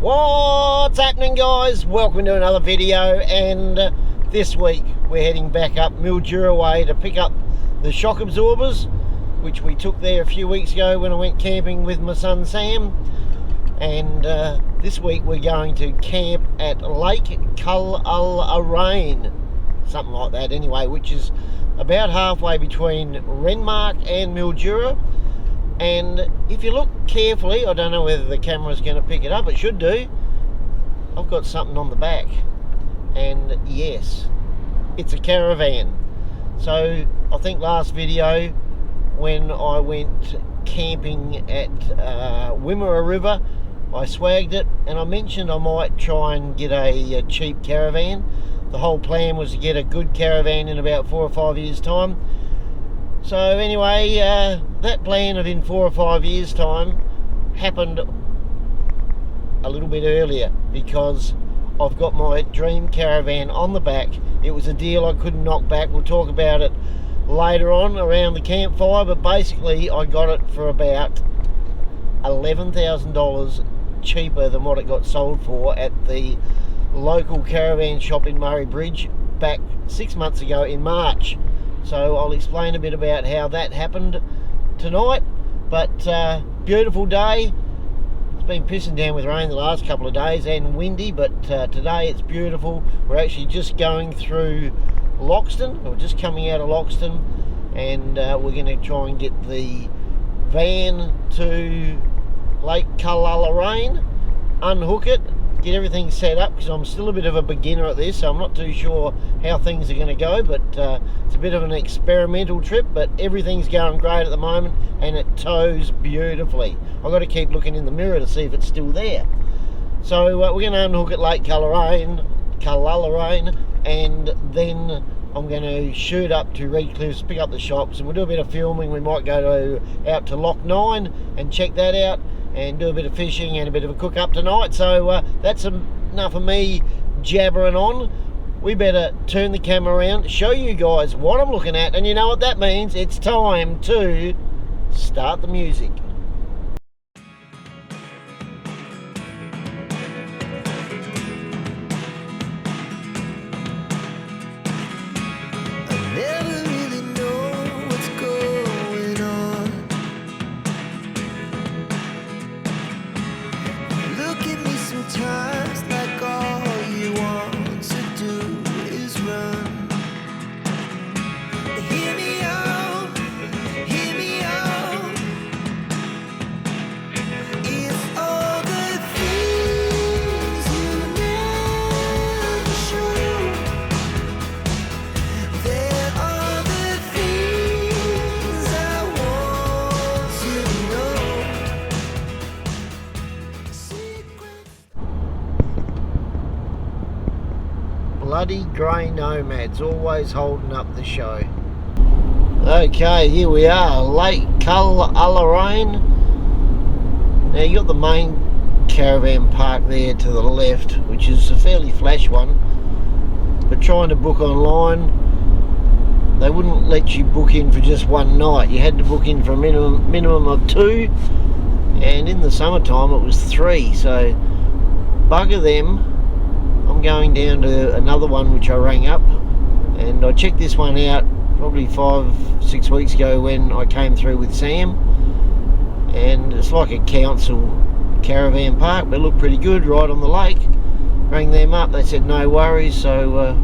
What's happening, guys? Welcome to another video, and this week we're heading back up Mildura Way to pick up the shock absorbers, which we took there a few weeks ago when I went camping with my son Sam. And this week we're going to camp at Lake Cullulleraine, something like that anyway, which is about halfway between Renmark and Mildura. And if you look carefully, I don't know whether the camera's going to pick it up, it should do, I've got something on the back, and yes, it's a caravan. So I think last video when I went camping at Wimmera River, I swagged it and I mentioned I might try and get a cheap caravan. The whole plan was to get a good caravan in about 4 or 5 years time. So anyway, that plan of in 4 or 5 years time happened a little bit earlier, because I've got my dream caravan on the back. It was a deal I couldn't knock back. We'll talk about it later on around the campfire, but basically I got it for about $11,000 cheaper than what it got sold for at the local caravan shop in Murray Bridge back 6 months ago in March. So I'll explain a bit about how that happened tonight. But beautiful day. It's been pissing down with rain the last couple of days and windy, but today it's beautiful. We're actually just going through Loxton, or just coming out of Loxton, and we're going to try and get the van to Lake Cullulleraine, unhook it, get everything set up, because I'm still a bit of a beginner at this, so I'm not too sure how things are going to go, but it's a bit of an experimental trip, but everything's going great at the moment and it tows beautifully. I've got to keep looking in the mirror to see if it's still there. So we're going to unhook at Lake Cullulleraine, and then I'm going to shoot up to Redcliffs, pick up the shops, and we'll do a bit of filming. We might go out to Loch 9 and check that out, and do a bit of fishing and a bit of a cook up tonight. So that's enough of me jabbering on. We better turn the camera around, show you guys what I'm looking at, and you know what that means. It's time to start the music. Sometimes like all you want to do is run. Hear me out, hear me out. It's all the things you never show. There are the things I want to know. Secrets. Bloody grey nomads, always holding up the show. Okay, here we are, Lake Cullulleraine. Now you got the main caravan park there to the left, which is a fairly flash one, but trying to book online, they wouldn't let you book in for just one night. You had to book in for a minimum of 2, and in the summertime it was 3, so bugger them. I'm going down to another one which I rang up, and I checked this one out probably 5-6 weeks ago when I came through with Sam, and it's like a council caravan park, but it looked pretty good right on the lake. Rang them up, they said no worries, so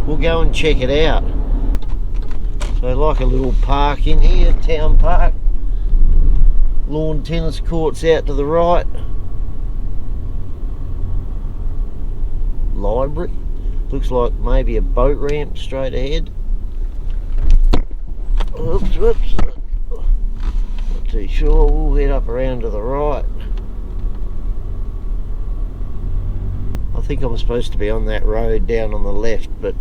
we'll go and check it out. So like a little park in here, town park, lawn tennis courts out to the right, library, looks like maybe a boat ramp straight ahead. Oops, whoops, not too sure. We'll head up around to the right. I think I'm supposed to be on that road down on the left, but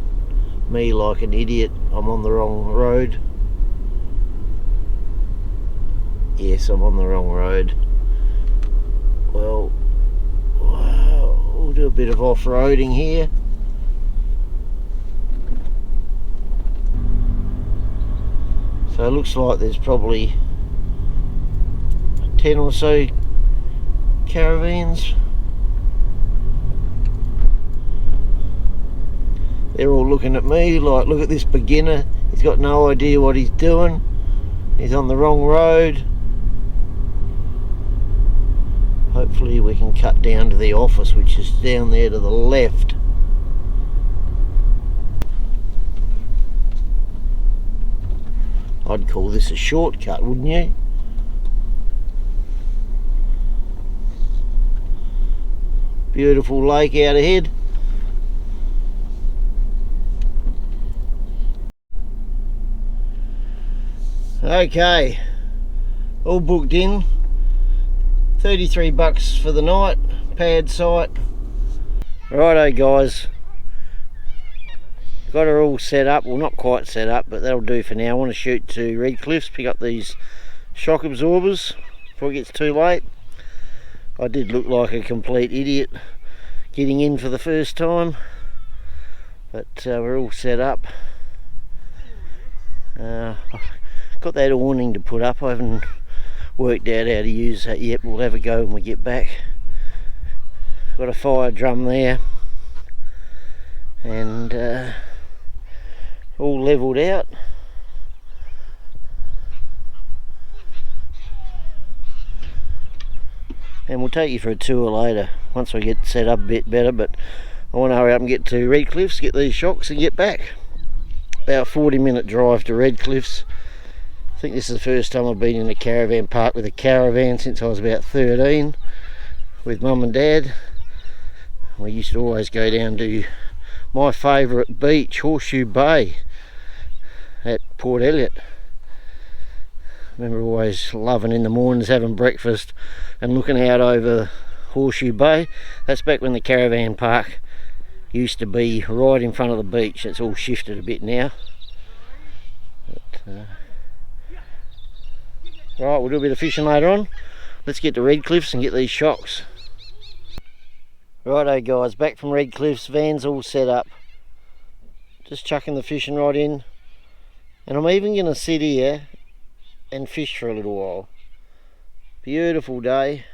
me, like an idiot, I'm on the wrong road. Yes, I'm on the wrong road. Well, we'll do a bit of off-roading here. So it looks like there's probably 10 or so caravans all looking at me like, look at this beginner, he's got no idea what he's doing, he's on the wrong road. Hopefully we can cut down to the office, which is down there to the left. I'd call this a shortcut, wouldn't you? Beautiful lake out ahead. Okay, all booked in. 33 bucks for the night, pad site. Righto guys, got her all set up, well not quite set up, but that'll do for now. I want to shoot to Red Cliffs, pick up these shock absorbers before it gets too late. I did look like a complete idiot getting in for the first time, but we're all set up. Got that awning to put up. I haven't worked out how to use that yet. We'll have a go when we get back. Got a fire drum there, and all levelled out. And we'll take you for a tour later once we get set up a bit better, but I want to hurry up and get to Red Cliffs, get these shocks and get back. About 40-minute drive to Red Cliffs. I think this is the first time I've been in a caravan park with a caravan since I was about 13 with mum and dad. We used to always go down to my favourite beach, Horseshoe Bay at Port Elliot. I remember always loving in the mornings having breakfast and looking out over Horseshoe Bay. That's back when the caravan park used to be right in front of the beach. It's all shifted a bit now. But, right, we'll do a bit of fishing later on. Let's get to Red Cliffs and get these shocks. Righto guys, back from Red Cliffs, van's all set up. Just chucking the fishing rod in. And I'm even going to sit here and fish for a little while. Beautiful day.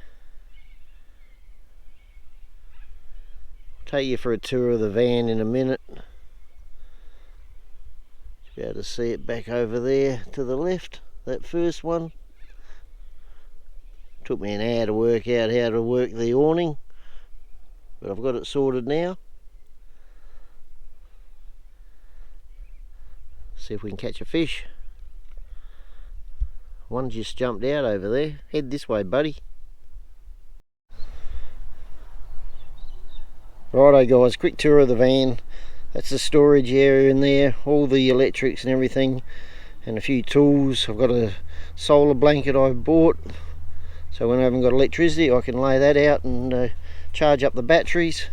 Take you for a tour of the van in a minute. Be able to see it back over there to the left, that first one. Took me an hour to work out how to work the awning, but I've got it sorted now. See if we can catch a fish. One just jumped out over there. Head this way, buddy. Righto guys, quick tour of the van. That's the storage area in there, all the electrics and everything, and a few tools. I've got a solar blanket I've bought, so when I haven't got electricity I can lay that out and charge up the batteries.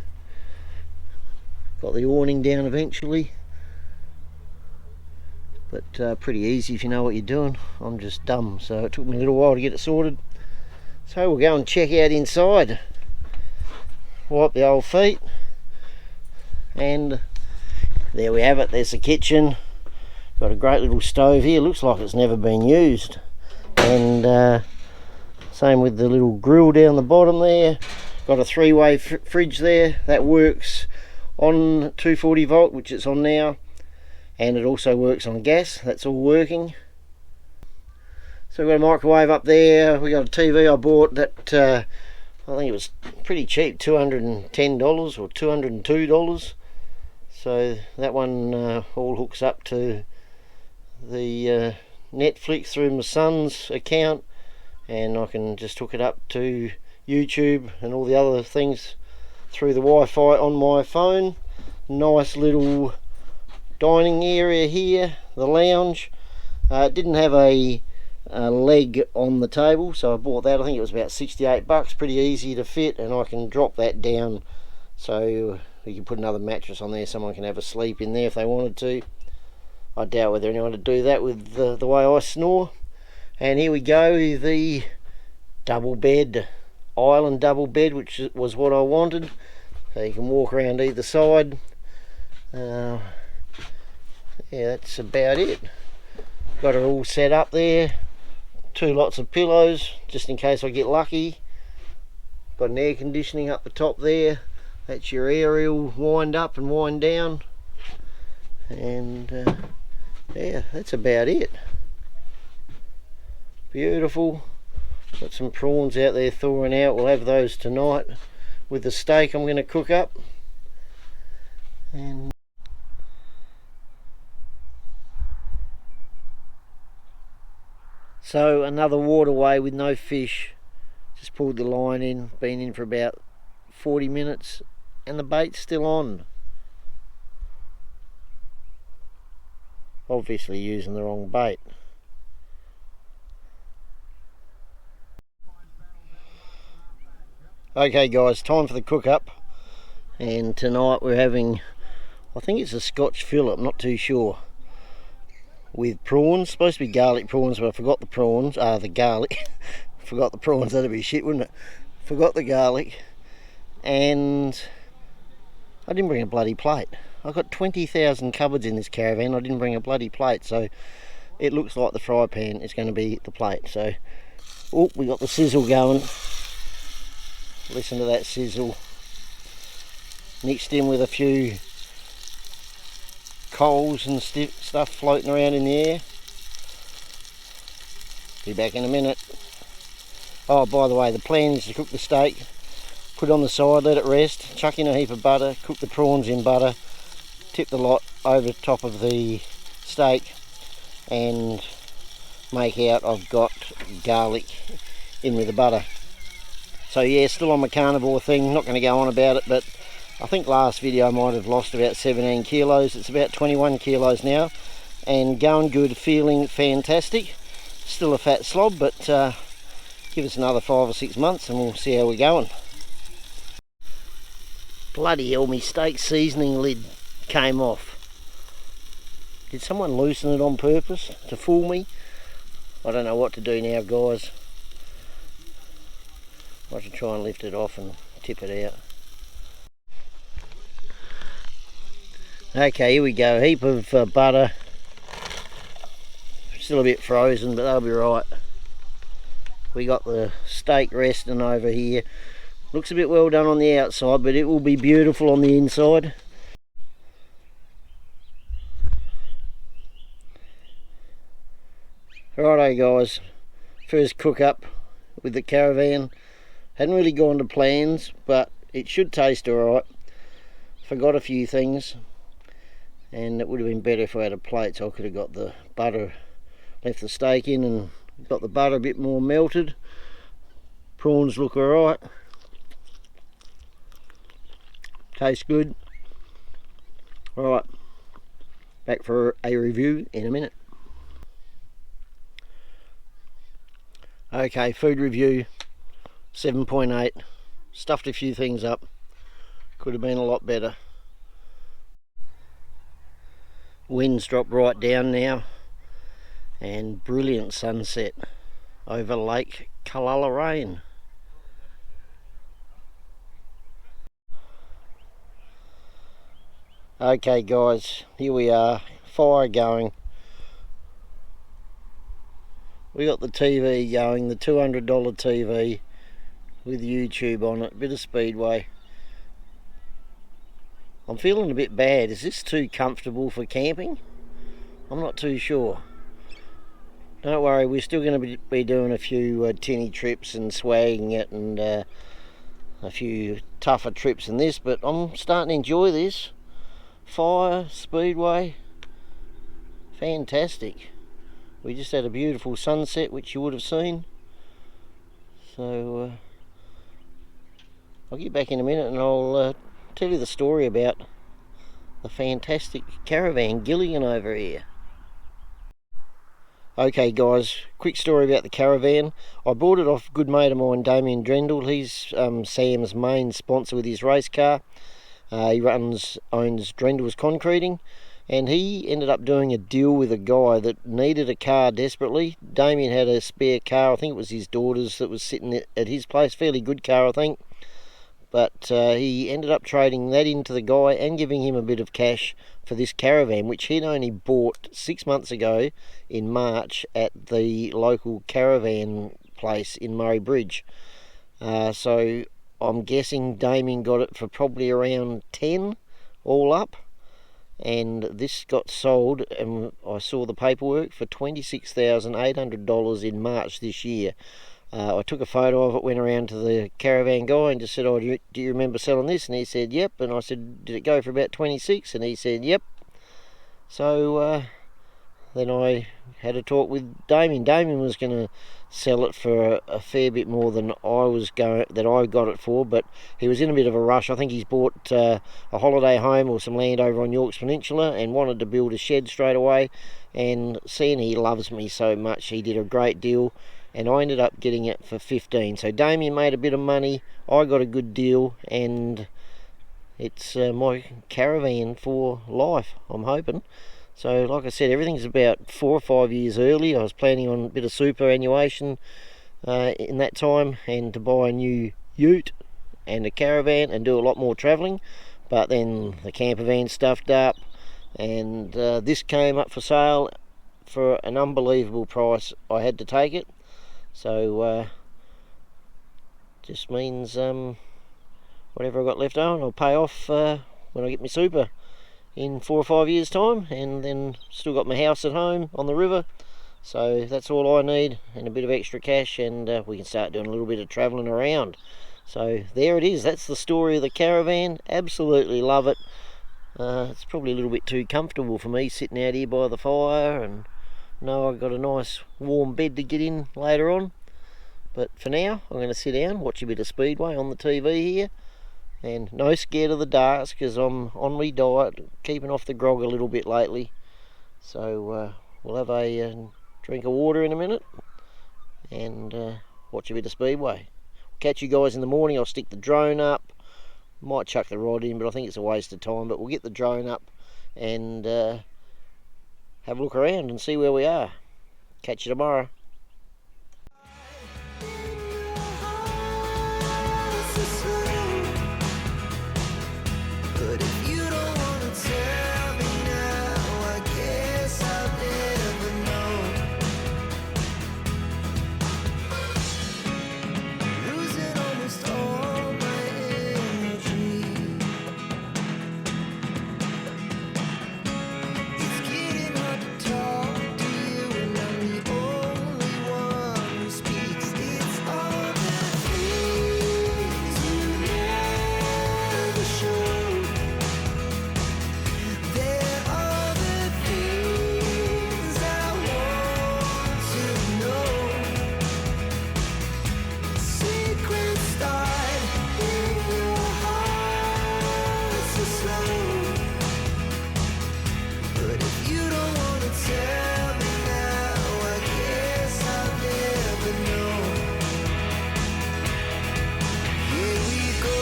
Got the awning down eventually, but pretty easy if you know what you're doing. I'm just dumb, so it took me a little while to get it sorted. So we'll go and check out inside. Wipe the old feet, and there we have it. There's the kitchen. Got a great little stove here, looks like it's never been used, and same with the little grill down the bottom there. Got a 3-way fridge there that works on 240 volt, which it's on now, and it also works on gas. That's all working. So we've got a microwave up there. We got a TV I bought that I think it was pretty cheap, $210 or $202. So that one all hooks up to the Netflix through my son's account, and I can just hook it up to YouTube and all the other things through the Wi-Fi on my phone. Nice little dining area here, the lounge. It didn't have a leg on the table, so I bought that. I think it was about 68 bucks, pretty easy to fit, and I can drop that down so you can put another mattress on there. Someone can have a sleep in there if they wanted to. I doubt whether anyone would do that with the way I snore. And here we go, the double bed, island double bed, which was what I wanted, so you can walk around either side. Yeah, that's about it. Got it all set up there. 2 lots of pillows just in case I get lucky. Got an air conditioning up the top there. That's your aerial wind up and wind down. And yeah, that's about it. Beautiful. Got some prawns out there thawing out. We'll have those tonight with the steak I'm going to cook up. And so another waterway with no fish. Just pulled the line in, been in for about 40 minutes and the bait's still on. Obviously using the wrong bait. Okay guys, time for the cook up. And tonight we're having, I think it's a Scotch fillet, I'm not too sure. With prawns, supposed to be garlic prawns, but I forgot the prawns, the garlic. Forgot the prawns, that'd be shit, wouldn't it? Forgot the garlic. And I didn't bring a bloody plate. I've got 20,000 cupboards in this caravan, I didn't bring a bloody plate, so it looks like the fry pan is going to be the plate. So, oh, we got the sizzle going. Listen to that sizzle. Mixed in with a few coals and stuff floating around in the air. Be back in a minute. Oh, by the way, the plan is to cook the steak, put it on the side, let it rest, chuck in a heap of butter, cook the prawns in butter, tip the lot over top of the steak, and make out I've got garlic in with the butter. So yeah, still on my carnivore thing, not going to go on about it, but I think last video I might have lost about 17 kilos. It's about 21 kilos now, and going good, feeling fantastic. Still a fat slob, but give us another 5 or 6 months and we'll see how we're going. Bloody hell, my steak seasoning lid came off. Did someone loosen it on purpose to fool me? I don't know what to do now, guys. I should try and lift it off and tip it out. Okay, here we go. Heap of butter. Still a bit frozen, but they'll be right. We got the steak resting over here. Looks a bit well done on the outside, but it will be beautiful on the inside. Righto guys, first cook up with the caravan. Hadn't really gone to plans, but it should taste alright. Forgot a few things, and it would have been better if I had a plate, so I could have got the butter, left the steak in and got the butter a bit more melted. Prawns look alright. Tastes good. Alright, back for a review in a minute. Okay, food review, 7.8. Stuffed a few things up. Could have been a lot better. Wind's dropped right down now, and brilliant sunset over Lake Cullulleraine. Okay guys, here we are, fire going. We got the TV going, the $200 TV with YouTube on it, bit of speedway. I'm feeling a bit bad. Is this too comfortable for camping? I'm not too sure. Don't worry, we're still going to be doing a few tinny trips and swagging it, and a few tougher trips than this, but I'm starting to enjoy this. Fire, speedway, fantastic. We just had a beautiful sunset, which you would have seen. So I'll get back in a minute and I'll tell you the story about the fantastic caravan Gilligan over here. Okay guys, quick story about the caravan. I bought it off a good mate of mine, Damien Drendel. He's Sam's main sponsor with his race car. He owns Drendel's Concreting, and he ended up doing a deal with a guy that needed a car desperately. Damien had a spare car, I think it was his daughter's, that was sitting at his place, fairly good car I think. But he ended up trading that into the guy and giving him a bit of cash for this caravan, which he'd only bought 6 months ago in March at the local caravan place in Murray Bridge. So I'm guessing Damien got it for probably around 10 all up. and this got sold, and I saw the paperwork, for $26,800 in March this year. I took a photo of it, went around to the caravan guy and just said, "Oh, do you remember selling this?" And he said, "Yep." And I said, "Did it go for about 26?" And he said, "Yep." So then I had a talk with Damien. Damien was going to sell it for a fair bit more than I got it for, but he was in a bit of a rush. I think he's bought a holiday home or some land over on York's Peninsula and wanted to build a shed straight away. And seeing he loves me so much, he did a great deal, and I ended up getting it for 15. So Damien made a bit of money, I got a good deal, and it's my caravan for life, I'm hoping. So like I said, everything's about 4 or 5 years early. I was planning on a bit of superannuation in that time, and to buy a new ute and a caravan and do a lot more travelling. But then the camper van stuffed up, and this came up for sale for an unbelievable price. I had to take it. So just means whatever I got left over I'll pay off when I get my super in 4 or 5 years time, and then still got my house at home on the river. So that's all I need, and a bit of extra cash, and we can start doing a little bit of travelling around. So there it is. That's the story of the caravan. Absolutely love it. It's probably a little bit too comfortable for me sitting out here by the fire, and know I've got a nice warm bed to get in later on. But for now, I'm going to sit down, watch a bit of Speedway on the TV here, and no scared of the darks because I'm on my diet, keeping off the grog a little bit lately. So we'll have a drink of water in a minute and watch a bit of Speedway. Catch you guys in the morning. I'll stick the drone up, might chuck the rod in, but I think it's a waste of time. But we'll get the drone up and have a look around and see where we are. Catch you tomorrow. But if you don't wanna tell me now, I guess I'll never know. Losing almost all my energy. It's getting hard to talk to you, and I'm the only one who speaks. It's all the things you never show. There are the things I want to know. Secrets start in your heart so slow. But if you don't wanna tell me now, I guess I'll never know. Here we go,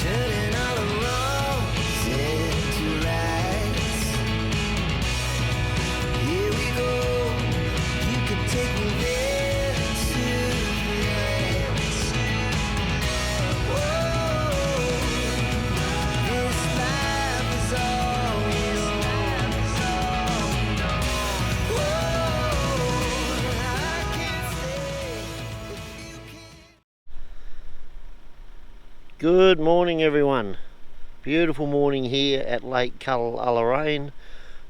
turning all the wrongs into rights. Here we go, you can take me there tonight. Whoa, this life is all we know. Whoa, I can't stay if you can't. Good morning, everyone. Beautiful morning here at Lake Cullulleraine.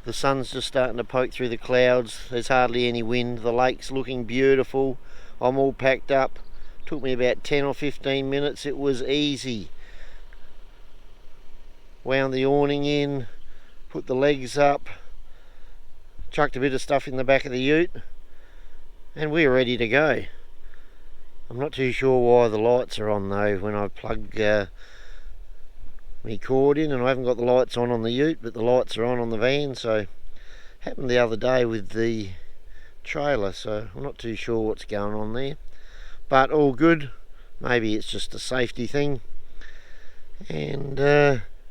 The sun's just starting to poke through the clouds. There's hardly any wind. The lake's looking beautiful. I'm all packed up. Took me about 10 or 15 minutes. It was easy. Wound the awning in, put the legs up, chucked a bit of stuff in the back of the ute, and we're ready to go. I'm not too sure why the lights are on though when I plug my cord in, and I haven't got the lights on the ute, but the lights are on the van. So happened the other day with the trailer, so I'm not too sure what's going on there, but all good. Maybe it's just a safety thing. And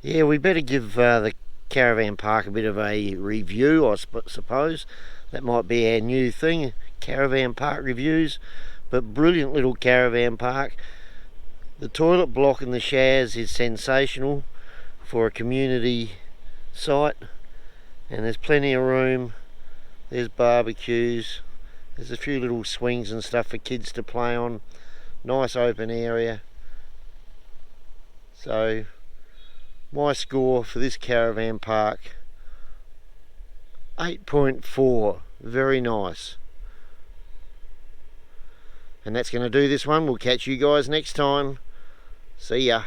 yeah, we better give the caravan park a bit of a review, I suppose. That might be our new thing, caravan park reviews. But brilliant little caravan park. The toilet block in the showers is sensational for a community site, and there's plenty of room. There's barbecues, there's a few little swings and stuff for kids to play on. Nice open area. So My score for this caravan park, 8.4. Very nice. And that's going to do this one. We'll catch you guys next time. See ya.